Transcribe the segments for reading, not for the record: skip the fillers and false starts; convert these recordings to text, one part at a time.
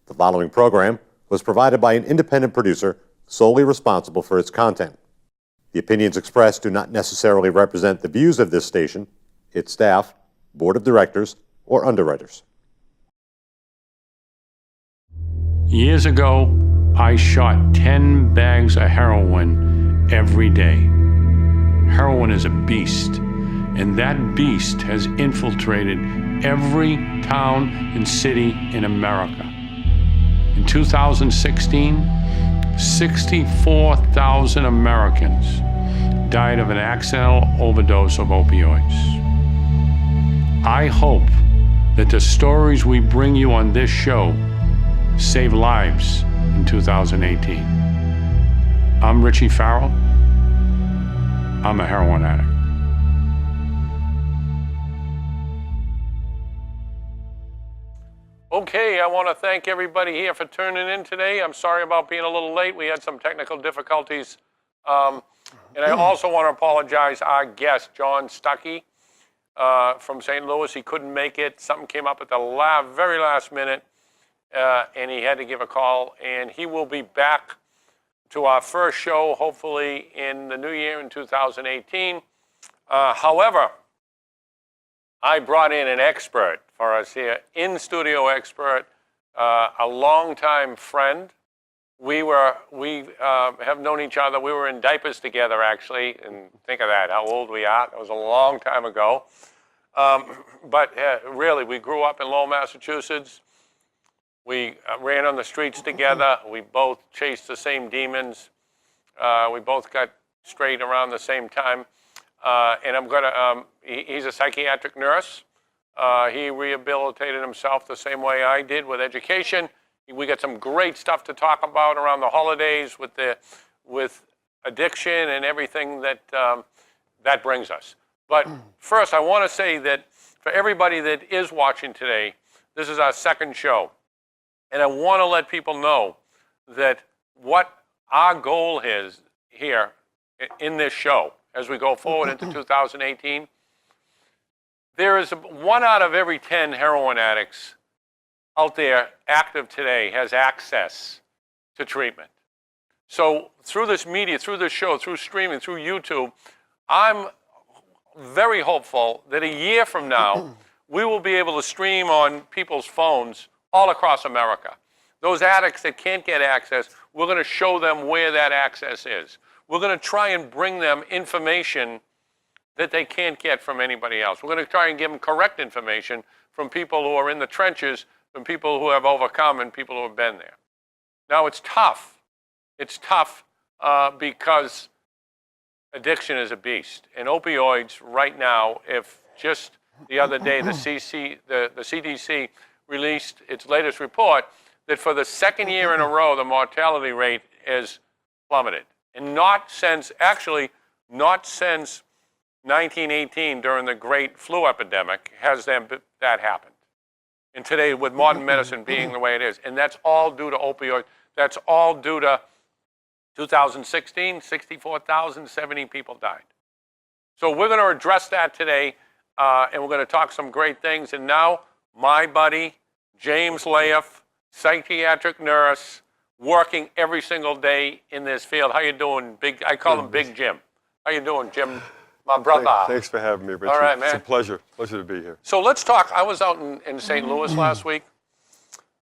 The following program was provided by an independent producer solely responsible for its content. The opinions expressed do not necessarily represent the views of this station, its staff, board of directors, or underwriters. Years ago, I shot 10 bags of heroin every day. Heroin is a beast, and that beast has infiltrated every town and city in America. In 2016, 64,000 Americans died of an accidental overdose of opioids. I hope that the stories we bring you on this show save lives in 2018. I'm Richie Farrell. I'm a heroin addict. Okay, I want to thank everybody here for tuning in today. I'm sorry about being a little late. We had some technical difficulties. And I also want to apologize our guest, John Stuckey from St. Louis. He couldn't make it. Something came up at the very last minute, and he had to give a call. And he will be back to our first show, hopefully in the new year in 2018. However, I brought in an expert for us here, in-studio expert, a longtime friend. We have known each other. We were in diapers together, actually, and think of that, how old we are. That was a long time ago. But really, we grew up in Lowell, Massachusetts. We ran on the streets together. We both chased the same demons. We both got straight around the same time. And I'm gonna, he's a psychiatric nurse. He rehabilitated himself the same way I did with education. We got some great stuff to talk about around the holidays with addiction and everything that that brings us. But first, I want to say that for everybody that is watching today, this is our second show. And I want to let people know that what our goal is here in this show as we go forward into 2018, there is 1 out of every 10 heroin addicts out there active today has access to treatment. So through this media, through this show, through streaming, through YouTube, I'm very hopeful that a year from now, we will be able to stream on people's phones all across America. Those addicts that can't get access, we're going to show them where that access is. We're going to try and bring them information that they can't get from anybody else. We're going to try and give them correct information from people who are in the trenches, from people who have overcome and people who have been there. Now, it's tough. It's tough because addiction is a beast. And opioids right now, if just the other day the CDC released its latest report that for the second year in a row, the mortality rate is plummeted. And not since 1918 during the great flu epidemic has that happened. And today with modern medicine being the way it is. And that's all due to opioids. That's all due to 2016, 64,070 people died. So we're going to address that today, and we're going to talk some great things. And now, my buddy, James Lahiff, psychiatric nurse, working every single day in this field. How you doing, Big? I call him Big Jim. How you doing, Jim? My brother. Thanks for having me, Richard. All right, man. It's a pleasure. Pleasure to be here. So let's talk. I was out in St. Louis last week,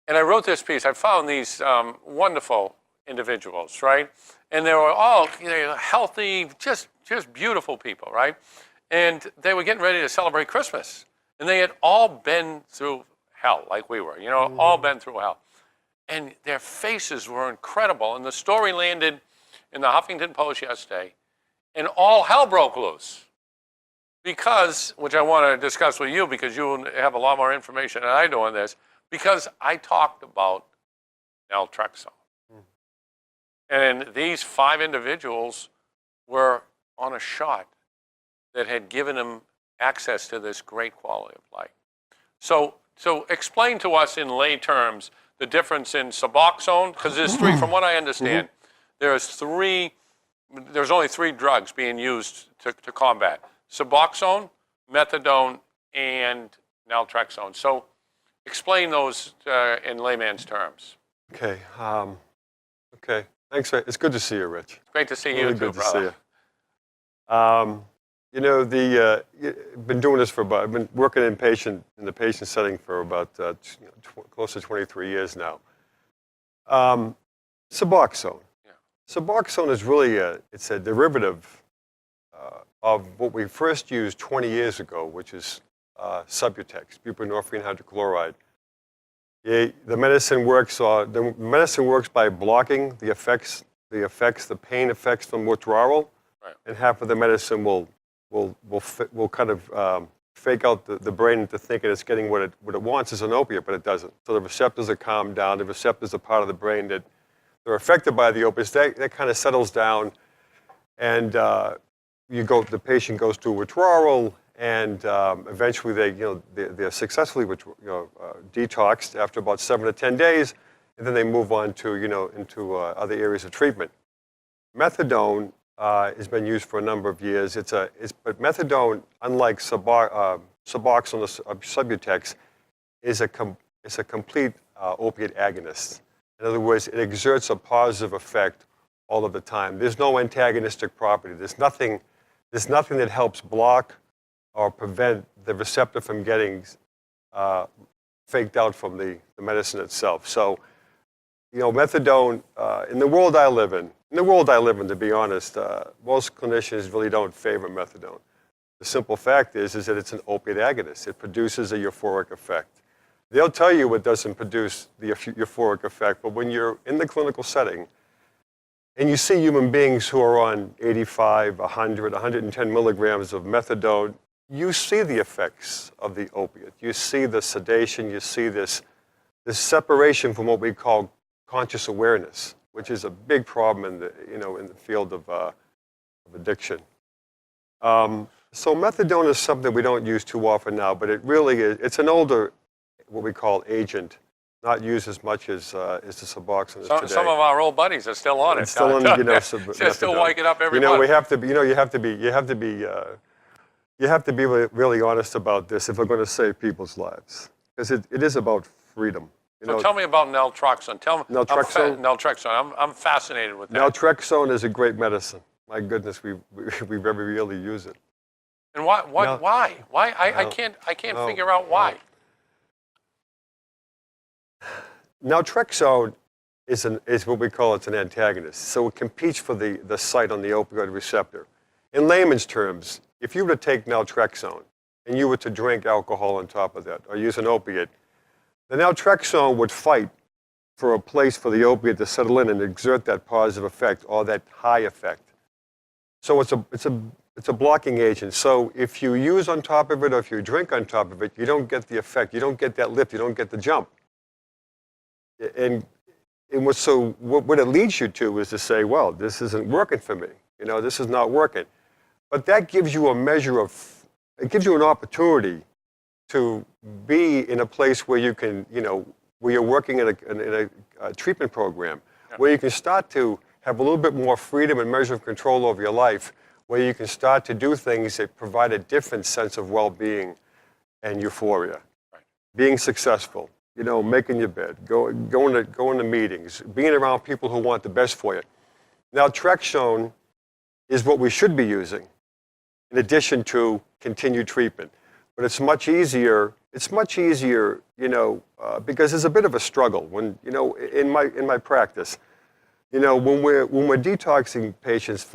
and I wrote this piece. I found these wonderful individuals, right? And they were all healthy, just beautiful people, right? And they were getting ready to celebrate Christmas. And they had all been through hell like we were, all been through hell. And their faces were incredible. And the story landed in the Huffington Post yesterday, and all hell broke loose. Because, which I want to discuss with you because you have a lot more information than I do on this, because I talked about naltrexone. And these 5 individuals were on a shot that had given them access to this great quality of life. So explain to us in lay terms the difference in Suboxone, because there's 3, from what I understand, there's only 3 drugs being used to combat: Suboxone, methadone, and naltrexone. So Explain those in layman's terms. Okay. Okay. Thanks. It's good to see you, Rich. Great to see you Really too, good to brother. see you. You know, been doing this for about. I've been working in the patient setting for about close to 23 years now. Suboxone. Yeah. Suboxone is really it's a derivative of what we first used 20 years ago, which is Subutex, buprenorphine hydrochloride. The medicine works by blocking the pain effects from withdrawal, Right. and half of the medicine will kind of fake out the brain into thinking it's getting what it wants as an opiate, but it doesn't. So the receptors are calmed down. The receptors are part of the brain that they're affected by the opiates. That kind of settles down, and the patient goes through withdrawal, and eventually they're successfully detoxed after about 7 to 10 days, and then they move on to into other areas of treatment. Methadone has been used for a number of years. But methadone, unlike Suboxone or Subutex, is a complete opiate agonist. In other words, it exerts a positive effect all of the time. There's no antagonistic property. There's nothing that helps block or prevent the receptor from getting faked out from the medicine itself. So, methadone, in the world I live in, to be honest, most clinicians really don't favor methadone. The simple fact is that it's an opiate agonist. It produces a euphoric effect. They'll tell you it doesn't produce the euphoric effect, but when you're in the clinical setting and you see human beings who are on 85, 100, 110 milligrams of methadone, you see the effects of the opiate. You see the sedation. You see this separation from what we call conscious awareness, which is a big problem in the field of addiction. So methadone is something we don't use too often now, but it really is. It's an older, what we call agent, not used as much as the Suboxone is today. Some of our old buddies are still on it. It's still in, They're still waking up every month. You have to be really honest about this if we're going to save people's lives, because it is about freedom. So tell me about naltrexone. Naltrexone? Naltrexone. I'm fascinated with that. Naltrexone is a great medicine. My goodness, we very rarely use it. And why? Why? I can't figure out why. Naltrexone is what we call an antagonist. So it competes for the site on the opioid receptor. In layman's terms, if you were to take naltrexone and you were to drink alcohol on top of that or use an opiate, the naltrexone would fight for a place for the opiate to settle in and exert that positive effect or that high effect. So it's a blocking agent. So if you use on top of it or if you drink on top of it, you don't get the effect. You don't get that lift. You don't get the jump. And what it leads you to is to say, well, this isn't working for me. This is not working. But that gives you it gives you an opportunity to be in a place where you can, where you're working in a treatment program, where you can start to have a little bit more freedom and measure of control over your life, where you can start to do things that provide a different sense of well-being and euphoria. Right. Being successful, making your bed, going to meetings, being around people who want the best for you. Naltrexone is what we should be using in addition to continued treatment. But it's much easier, because there's a bit of a struggle when, in my practice, when we're detoxing patients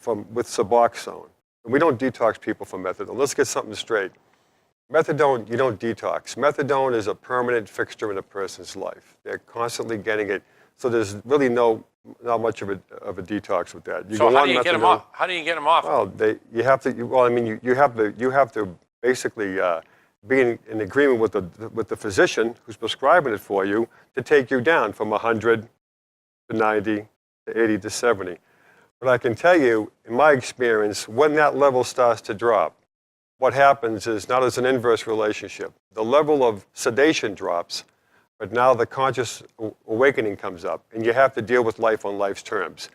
with Suboxone, and we don't detox people from methadone. Let's get something straight. Methadone, you don't detox. Methadone is a permanent fixture in a person's life. They're constantly getting it. So there's really not much of a detox with that. So how do you get them off? How do you get them off? Well, you have to basically be in agreement with the physician who's prescribing it for you to take you down from 100 to 90 to 80 to 70. But I can tell you, in my experience, when that level starts to drop, what happens is now there's an inverse relationship. The level of sedation drops, but now the conscious awakening comes up, and you have to deal with life on life's terms.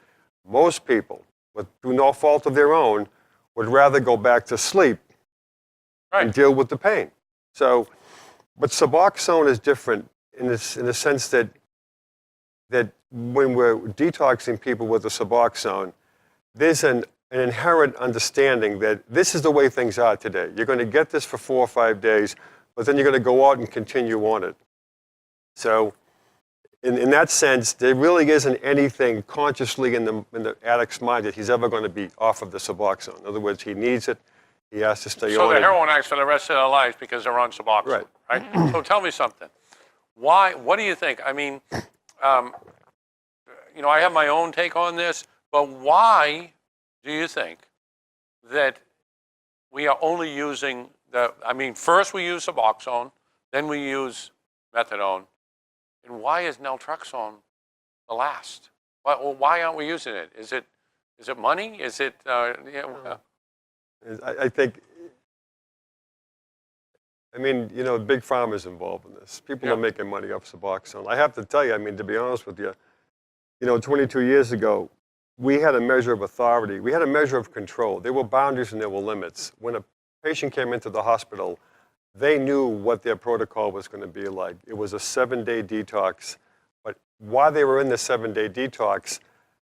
Most people, through no fault of their own, would rather go back to sleep and deal with the pain. So But Suboxone is different in the sense that when we're detoxing people with the Suboxone, there's an inherent understanding that this is the way things are today. You're going to get this for 4 or 5 days, but then you're going to go out and continue on it. So in that sense, there really isn't anything consciously in the addict's mind that he's ever going to be off of the Suboxone. In other words, he needs it. He has to stay So on the it. heroin addicts for the rest of their lives because they're on Suboxone, right? So tell me something. Why? What do you think? I mean, you know, I have my own take on this, but why do you think that we are only using I mean, first we use Suboxone, then we use methadone, and why is naltrexone the last? Why aren't we using it? Is it money? Is it, I think, I mean, you know, big pharma's involved in this. People are making money off Suboxone. I have to tell you, I mean, to be honest with you, you know, 22 years ago, we had a measure of authority. We had a measure of control. There were boundaries and there were limits. When a patient came into the hospital, they knew what their protocol was going to be like. It was a 7-day detox. But while they were in the 7-day detox,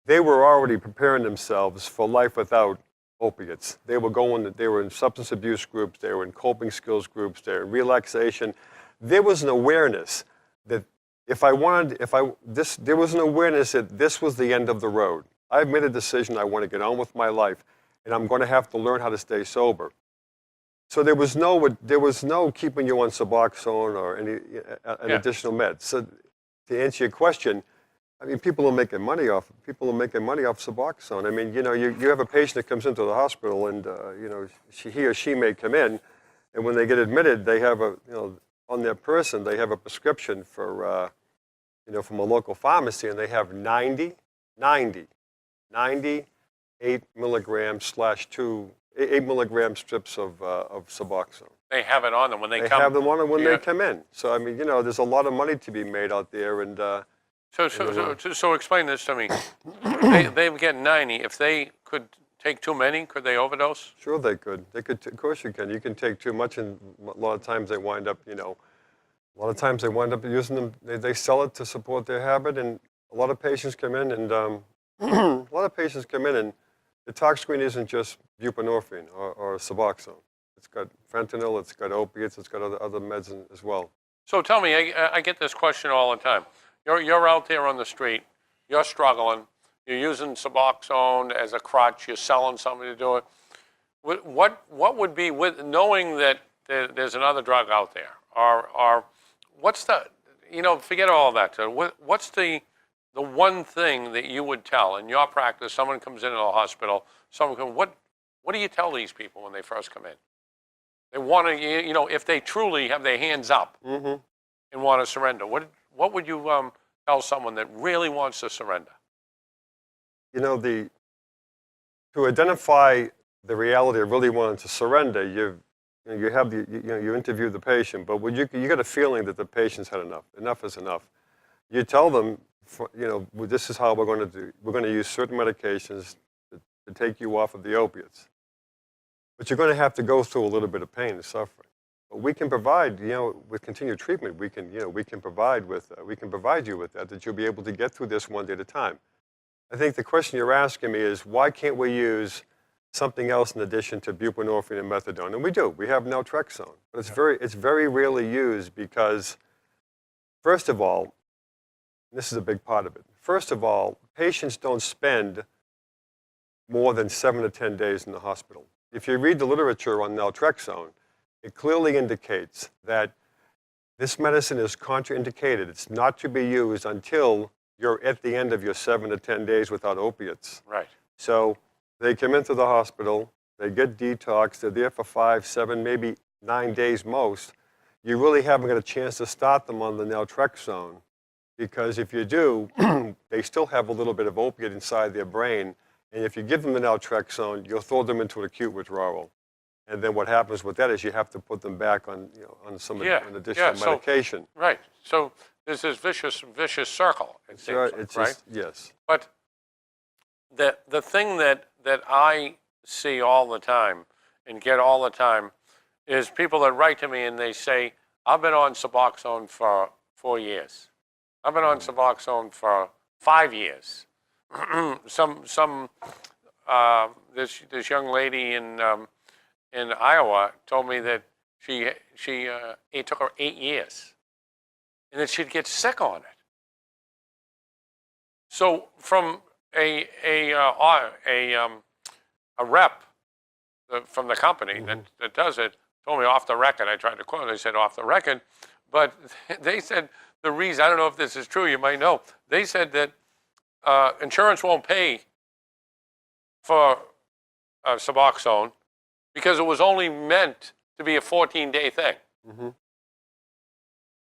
they were already preparing themselves for life without opiates. They were in substance abuse groups, they were in coping skills groups, they were in relaxation. There was an awareness that there was an awareness that this was the end of the road. I've made a decision, I want to get on with my life, and I'm going to have to learn how to stay sober. So there was no keeping you on Suboxone or an additional meds. So to answer your question, I mean, people are making money off Suboxone. I mean, you know, you have a patient that comes into the hospital, and you know, he or she may come in, and when they get admitted, they have on their person they have a prescription for you know, from a local pharmacy, and they have 90 8 milligrams / 8 milligram strips of Suboxone. they have it on them when they come? They have them on them when they come in. So I mean, you know, there's a lot of money to be made out there, and So explain this to me. They get 90. If they could take too many, could they overdose? sure they could. They could. Of course you can. You can take too much, and a lot of times they wind up, you know, using them. They sell it to support their habit, and a lot of patients come in, and the tox screen isn't just buprenorphine or Suboxone. It's got fentanyl, it's got opiates, it's got other meds as well. So tell me, I get this question all the time. You're out there on the street, you're struggling, you're using Suboxone as a crutch, you're selling something to do it. What would be, with knowing that there's another drug out there, or what's the, you know, forget all that. What's the one thing that you would tell in your practice? Someone comes into the hospital, what do you tell these people when they first come in? They want to, you know, if they truly have their hands up and want to surrender, what would you tell someone that really wants to surrender? You know, to identify the reality of really wanting to surrender, you interview the patient, but when you get a feeling that the patient's had enough. Enough is enough. You tell them, you know, this is how we're going to do. We're going to use certain medications to take you off of the opiates. But you're going to have to go through a little bit of pain and suffering. But we can provide, you know, with continued treatment, we can provide you with that you'll be able to get through this one day at a time. I think the question you're asking me is, why can't we use something else in addition to buprenorphine and methadone? And we do. We have naltrexone, but it's very rarely used because, first of all, this is a big part of it. First of all, patients don't spend more than 7 to 10 days in the hospital. If you read the literature on naltrexone, it clearly indicates that this medicine is contraindicated. It's not to be used until you're at the end of your 7 to 10 days without opiates. Right. So they come into the hospital, they get detoxed, they're there for 5, 7, maybe 9 days most. You really haven't got a chance to start them on the naltrexone, because if you do, they still have a little bit of opiate inside their brain. And if you give them the naltrexone, you'll throw them into an acute withdrawal. And then what happens with that is you have to put them back on, you know, on some an additional medication. Right. So there's this vicious circle. It seems like, right? Yes. But the thing that I see all the time and get all the time is people that write to me and they say, I've been on Suboxone for 4 years. I've been on Suboxone for 5 years. This young lady in Iowa told me that it took her 8 years, and that she'd get sick on it. So from a rep from the company that does it told me off the record. I tried to call. They said off the record, but they said the reason, I don't know if this is true. You might know. They said that insurance won't pay for Suboxone because it was only meant to be a 14-day thing.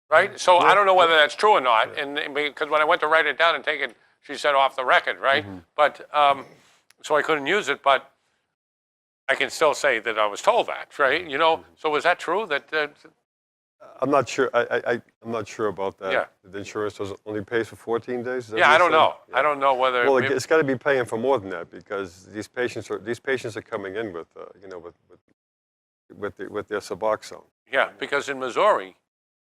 Right? So I don't know whether that's true or not, and because when I went to write it down and take it, she said off the record, right? But so I couldn't use it, but I can still say that I was told that, right? You know. So was that true? That I'm not sure. I'm not sure about that. Yeah. The insurance only pays for 14 days. Is that yeah, what I you don't said? know. Yeah. I don't know whether. Well, it's got to be paying for more than that because these patients are coming in with with their Suboxone. Yeah, because in Missouri,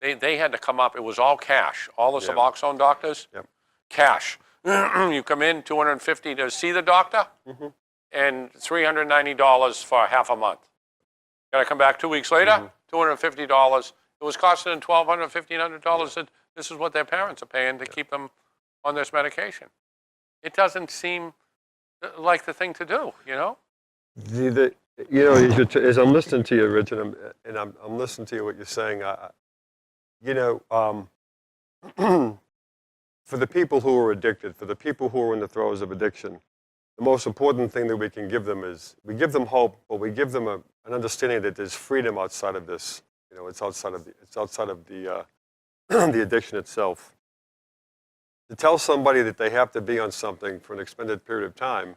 they had to come up. It was all cash. All the Yeah. Suboxone doctors, Yep. cash. You come in, $250 to see the doctor, and $390 for half a month. Got to come back 2 weeks later, $250. It was costing them $1,200, $1,500. That this is what their parents are paying to keep them on this medication. It doesn't seem like the thing to do, you know? As I'm listening to you, Rich, and I'm listening to you what you're saying. For the people who are addicted, for the people who are in the throes of addiction, the most important thing that we can give them is we give them hope, but we give them an understanding that there's freedom outside of this. It's outside of the the addiction itself. To tell somebody that they have to be on something for an extended period of time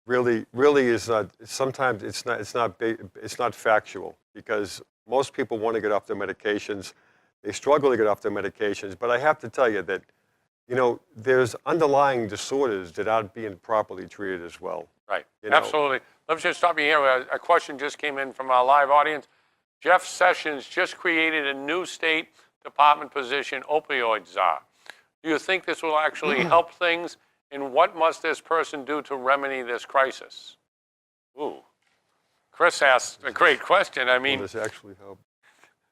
really is not. Sometimes it's not factual because most people want to get off their medications. They struggle to get off their medications, but I have to tell you that, there's underlying disorders that aren't being properly treated as well. Right, absolutely. Let me just stop you here. A question just came in from our live audience. Jeff Sessions just created a new State Department position, opioid czar. Do you think this will actually help things? And what must this person do to remedy this crisis? Ooh, Chris asked a great question. I mean, Will this actually help?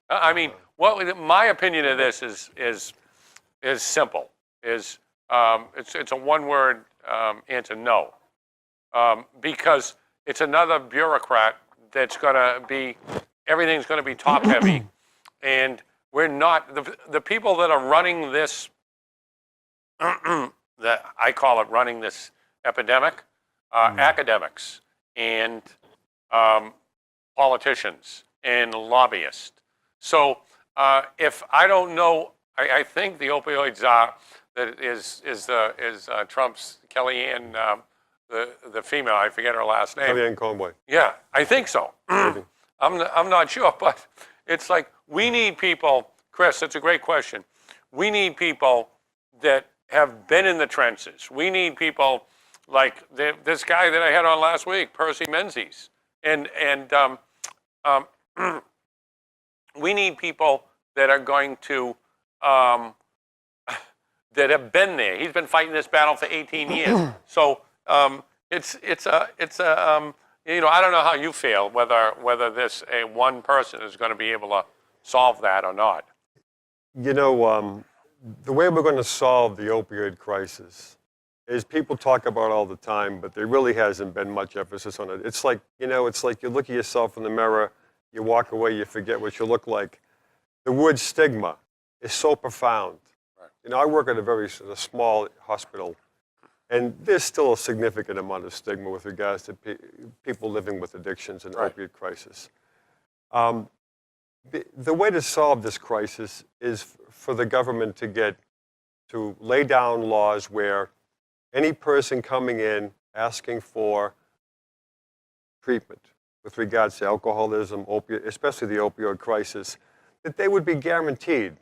My opinion of this is simple. It's a one-word answer: no, because it's another bureaucrat that's going to be everything's going to be top-heavy, and we're not the people that are running this. That I call it running this epidemic, academics and politicians and lobbyists. So if I don't know, I think the opioid czar that is Trump's Kellyanne, the female. I forget her last name. Kellyanne Conway. Yeah, I think so. I'm not sure, but it's like we need people. Chris, that's a great question. We need people that have been in the trenches. We need people like this guy that I had on last week, Percy Menzies, and we need people that are going to that have been there. He's been fighting this battle for 18 years. So it's I don't know how you feel whether this one person is going to be able to solve that or not. The way we're going to solve the opioid crisis is people talk about all the time, but there really hasn't been much emphasis on it. It's like you look at yourself in the mirror, you walk away, you forget what you look like. The word stigma is so profound. Right. I work at a small hospital, and there's still a significant amount of stigma with regards to people living with addictions and opioid crisis. The way to solve this crisis is for the government to lay down laws where any person coming in asking for treatment with regards to alcoholism, especially the opioid crisis, that they would be guaranteed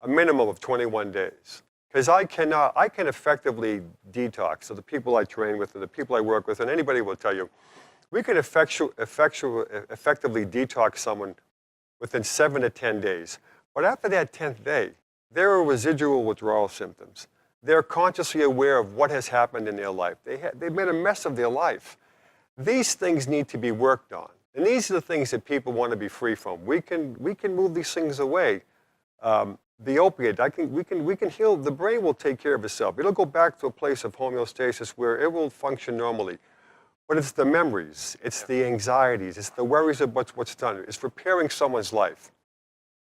a minimum of 21 days. Because I can effectively detox. So the people I train with and the people I work with, and anybody will tell you, we can effectively detox someone within 7 to 10 days. But after that 10th day, there are residual withdrawal symptoms. They're consciously aware of what has happened in their life. They've made a mess of their life. These things need to be worked on. And these are the things that people want to be free from. We can move these things away. The opiate, we can heal. The brain will take care of itself. It'll go back to a place of homeostasis where it will function normally. But it's the memories, it's the anxieties, it's the worries of what's done. It's repairing someone's life.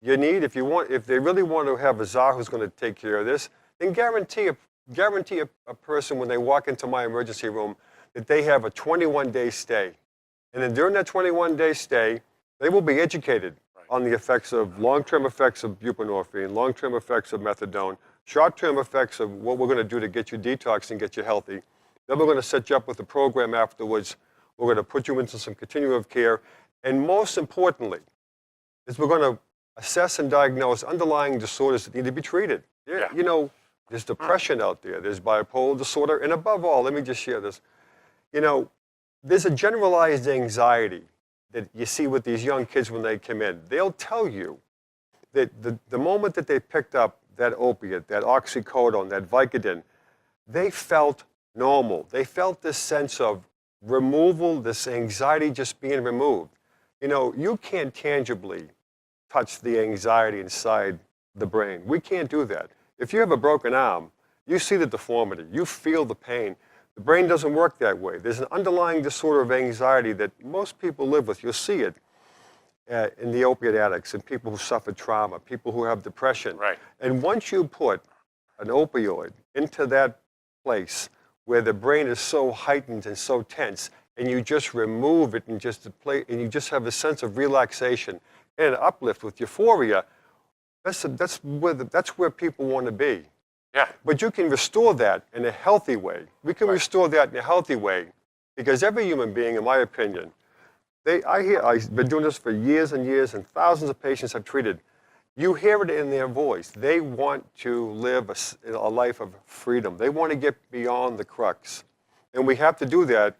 You need, if they really want to have a czar who's going to take care of this, then guarantee a person when they walk into my emergency room that they have a 21-day stay. And then during that 21-day stay, they will be educated on the effects of long-term effects of buprenorphine, long-term effects of methadone, short-term effects of what we're going to do to get you detoxed and get you healthy. Then we're going to set you up with a program afterwards. We're going to put you into some continuum of care. And most importantly, is we're going to assess and diagnose underlying disorders that need to be treated. You know, there's depression out there. There's bipolar disorder. And above all, let me just share this. You know, there's a generalized anxiety that you see with these young kids when they come in. They'll tell you that the moment that they picked up that opiate, that oxycodone, that Vicodin, they felt normal. They felt this sense of removal, this anxiety just being removed. You know, you can't tangibly touch the anxiety inside the brain. We can't do that. If you have a broken arm, you see the deformity, you feel the pain. The brain doesn't work that way. There's an underlying disorder of anxiety that most people live with. You'll see it in the opiate addicts and people who suffer trauma, people who have depression. Right. And once you put an opioid into that place where the brain is so heightened and so tense, and you just remove it and you just have a sense of relaxation and uplift with euphoria, that's where people want to be. Yeah. But you can restore that in a healthy way. We can restore that in a healthy way because every human being, in my opinion, I've been doing this for years and years, and thousands of patients I've treated. You hear it in their voice. They want to live a life of freedom. They want to get beyond the crux. And we have to do that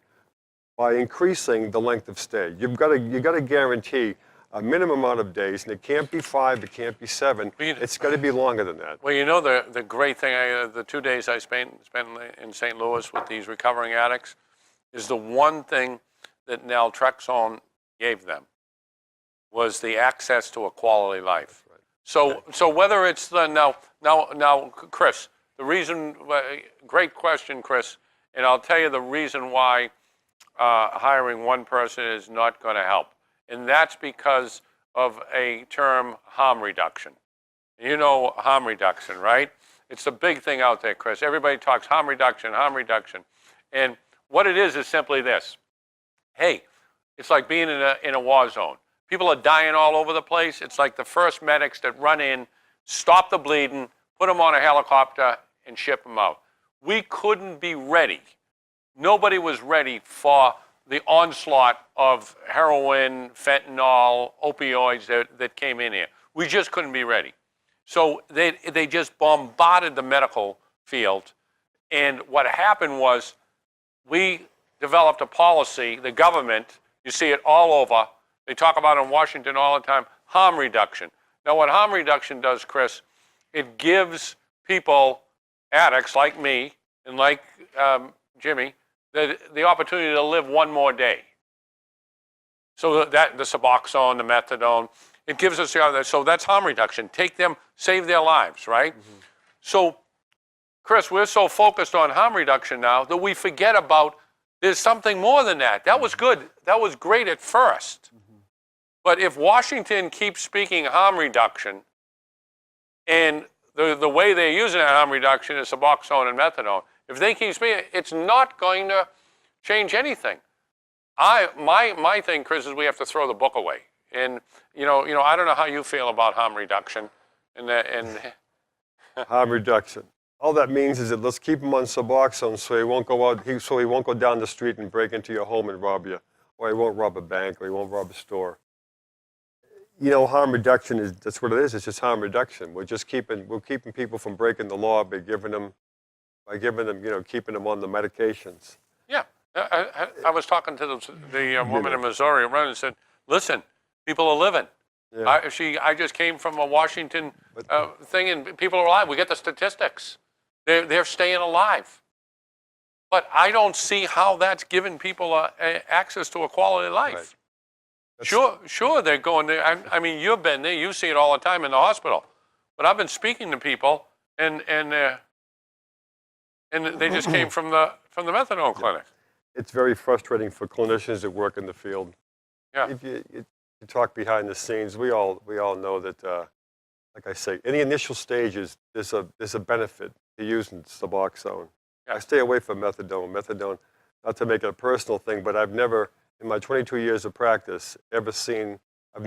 by increasing the length of stay. You've got to guarantee a minimum amount of days, and it can't be 5, it can't be 7. It's got to be longer than that. Well, you know, the great thing, the 2 days I spent in St. Louis with these recovering addicts is the one thing that naltrexone gave them was the access to a quality life. Right. So whether it's the, now, Chris, the reason, great question, Chris, and I'll tell you the reason why hiring one person is not going to help. And that's because of a term, harm reduction. You know harm reduction, right? It's the big thing out there, Chris. Everybody talks harm reduction, harm reduction. And what it is simply this. Hey, it's like being in a war zone. People are dying all over the place. It's like the first medics that run in, stop the bleeding, put them on a helicopter, and ship them out. We couldn't be ready. Nobody was ready for the onslaught of heroin, fentanyl, opioids that came in here. We just couldn't be ready. So they just bombarded the medical field. And what happened was we developed a policy, the government, you see it all over, they talk about it in Washington all the time, harm reduction. Now what harm reduction does, Chris, it gives people, addicts like me and like Jimmy, the opportunity to live one more day. So that the Suboxone, the methadone, it gives us the other. So that's harm reduction. Take them, save their lives, right? Mm-hmm. So, Chris, we're so focused on harm reduction now that we forget about there's something more than that. That was good. That was great at first. Mm-hmm. But if Washington keeps speaking harm reduction, and the way they're using that harm reduction is Suboxone and methadone, if they keep speaking, it's not going to change anything. My thing, Chris, is we have to throw the book away. And you know, I don't know how you feel about harm reduction. Harm reduction. All that means is that let's keep him on Suboxone so he won't go out. So he won't go down the street and break into your home and rob you, or he won't rob a bank, or he won't rob a store. You know, harm reduction that's what it is. It's just harm reduction. We're keeping people from breaking the law by giving them, keeping them on the medications. Yeah, I was talking to the woman in Missouri and said, listen, people are living. Yeah. I just came from a Washington thing, and people are alive. We get the statistics. They're staying alive. But I don't see how that's giving people access to a quality life. Right. Sure, they're going there. I mean, you've been there. You see it all the time in the hospital. But I've been speaking to people, and they just came from the methadone clinic. It's very frustrating for clinicians that work in the field. Yeah. If you talk behind the scenes, we all know that, like I say, in the initial stages, there's a benefit to using Suboxone. Yeah. I stay away from methadone. Methadone, not to make it a personal thing, but I've never, in my 22 years of practice, ever seen. I've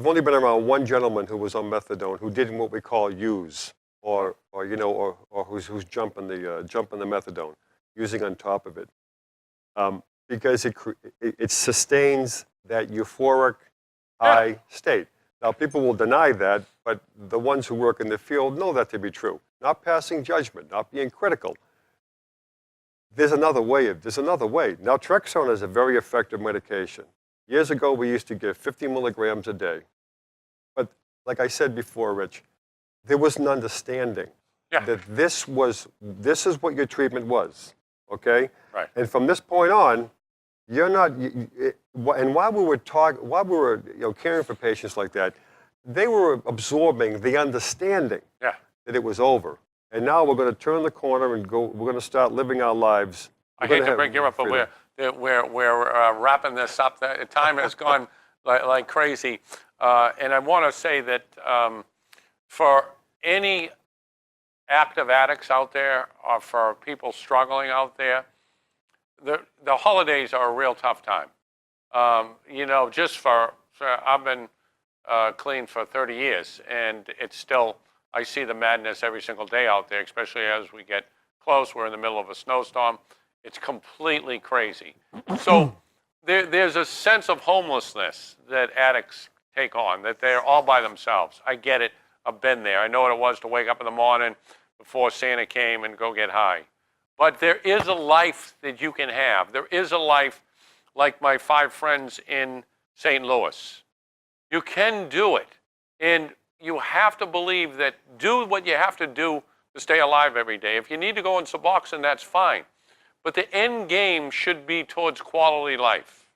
only been around one gentleman who was on methadone who did what we call use, or who's jumping the methadone, using on top of it, because it sustains that euphoric high state. Now, people will deny that, but the ones who work in the field know that to be true. Not passing judgment, not being critical. There's another way. Naltrexone is a very effective medication. Years ago, we used to give 50 milligrams a day. But like I said before, Rich, there was an understanding that this is what your treatment was, okay? Right. And from this point on, you're not. And while we were caring for patients like that, they were absorbing the understanding that it was over. And now we're going to turn the corner and go. We're going to start living our lives. I hate to break you up, but we're wrapping this up. The time has gone like crazy, and I want to say that for any active addicts out there, or for people struggling out there, the holidays are a real tough time. I've been clean for 30 years, and it's still, I see the madness every single day out there, especially as we get close. We're in the middle of a snowstorm. It's completely crazy. So there's a sense of homelessness that addicts take on, that they're all by themselves. I get it. I've been there. I know what it was to wake up in the morning before Santa came and go get high. But there is a life that you can have. There is a life like my 5 friends in St. Louis. You can do it. And you have to believe that, do what you have to do to stay alive every day. If you need to go on Suboxone, that's fine. But the end game should be towards quality life.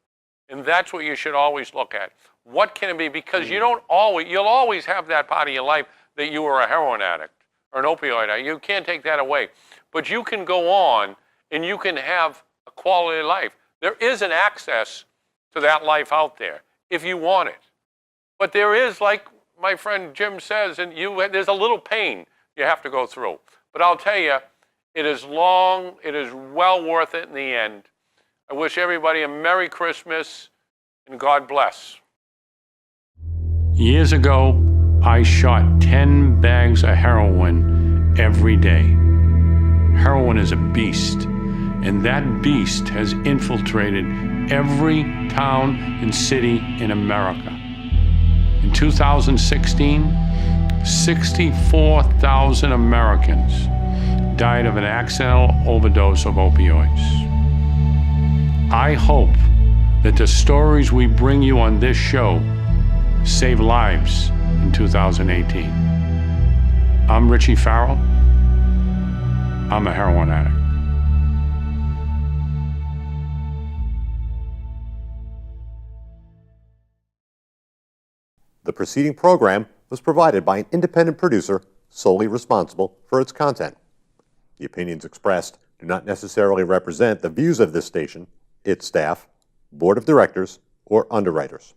And that's what you should always look at. What can it be? Because you'll always have that part of your life that you were a heroin addict or an opioid addict. You can't take that away. But you can go on and you can have a quality life. There is an access to that life out there if you want it. But there is, like my friend Jim says, and there's a little pain you have to go through. But I'll tell you, it is long, it is well worth it in the end. I wish everybody a Merry Christmas and God bless. Years ago, I shot 10 bags of heroin every day. Heroin is a beast, and that beast has infiltrated every town and city in America. In 2016, 64,000 Americans died of an accidental overdose of opioids. I hope that the stories we bring you on this show save lives in 2018. I'm Richie Farrell. I'm a heroin addict. The preceding program was provided by an independent producer solely responsible for its content. The opinions expressed do not necessarily represent the views of this station, its staff, board of directors, or underwriters.